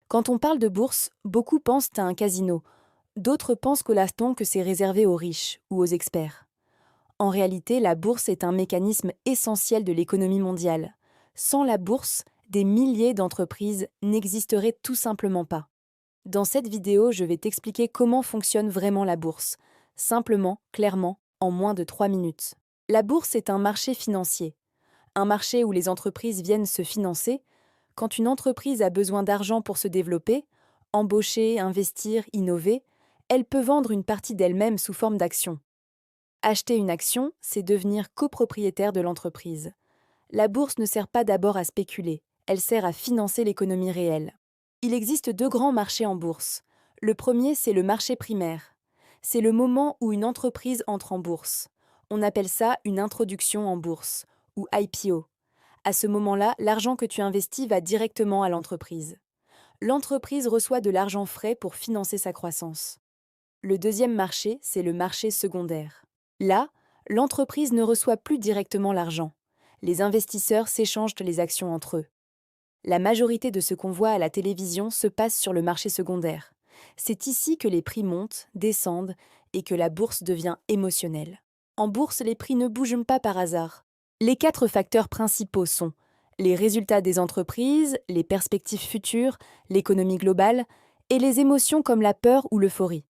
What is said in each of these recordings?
Quand on parle de bourse, beaucoup pensent à un casino. D'autres pensent qu'au Laston que c'est réservé aux riches ou aux experts. En réalité, la bourse est un mécanisme essentiel de l'économie mondiale. Sans la bourse, des milliers d'entreprises n'existeraient tout simplement pas. Dans cette vidéo, je vais t'expliquer comment fonctionne vraiment la bourse. Simplement, clairement, en moins de 3 minutes. La bourse est un marché financier. Un marché où les entreprises viennent se financer. Quand une entreprise a besoin d'argent pour se développer, embaucher, investir, innover, elle peut vendre une partie d'elle-même sous forme d'actions. Acheter une action, c'est devenir copropriétaire de l'entreprise. La bourse ne sert pas d'abord à spéculer, elle sert à financer l'économie réelle. Il existe deux grands marchés en bourse. Le premier, c'est le marché primaire. C'est le moment où une entreprise entre en bourse. On appelle ça une introduction en bourse, ou IPO. À ce moment-là, l'argent que tu investis va directement à l'entreprise. L'entreprise reçoit de l'argent frais pour financer sa croissance. Le deuxième marché, c'est le marché secondaire. Là, l'entreprise ne reçoit plus directement l'argent. Les investisseurs s'échangent les actions entre eux. La majorité de ce qu'on voit à la télévision se passe sur le marché secondaire. C'est ici que les prix montent, descendent et que la bourse devient émotionnelle. En bourse, les prix ne bougent pas par hasard. Les quatre facteurs principaux sont les résultats des entreprises, les perspectives futures, l'économie globale et les émotions comme la peur ou l'euphorie.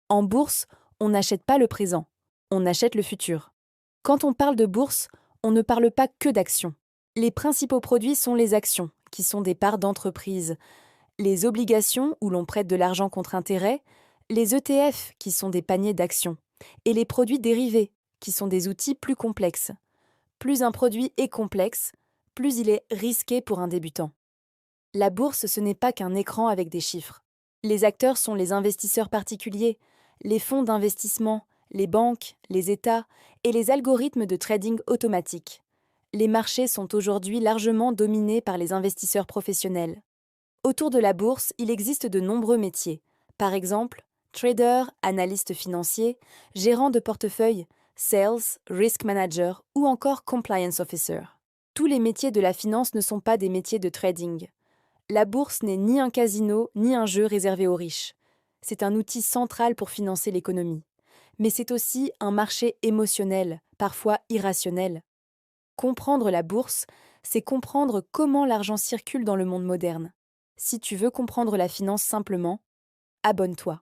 En bourse, on n'achète pas le présent, on achète le futur. Quand on parle de bourse, on ne parle pas que d'actions. Les principaux produits sont les actions, qui sont des parts d'entreprise, les obligations, où l'on prête de l'argent contre intérêt, les ETF, qui sont des paniers d'actions, et les produits dérivés, qui sont des outils plus complexes. Plus un produit est complexe, plus il est risqué pour un débutant. La bourse, ce n'est pas qu'un écran avec des chiffres. Les acteurs sont les investisseurs particuliers, les fonds d'investissement, les banques, les États et les algorithmes de trading automatique. Les marchés sont aujourd'hui largement dominés par les investisseurs professionnels. Autour de la bourse, il existe de nombreux métiers. Par exemple, trader, analyste financier, gérant de portefeuille, sales, risk manager ou encore compliance officer. Tous les métiers de la finance ne sont pas des métiers de trading. La bourse n'est ni un casino ni un jeu réservé aux riches. C'est un outil central pour financer l'économie. Mais c'est aussi un marché émotionnel, parfois irrationnel. Comprendre la bourse, c'est comprendre comment l'argent circule dans le monde moderne. Si tu veux comprendre la finance simplement, abonne-toi.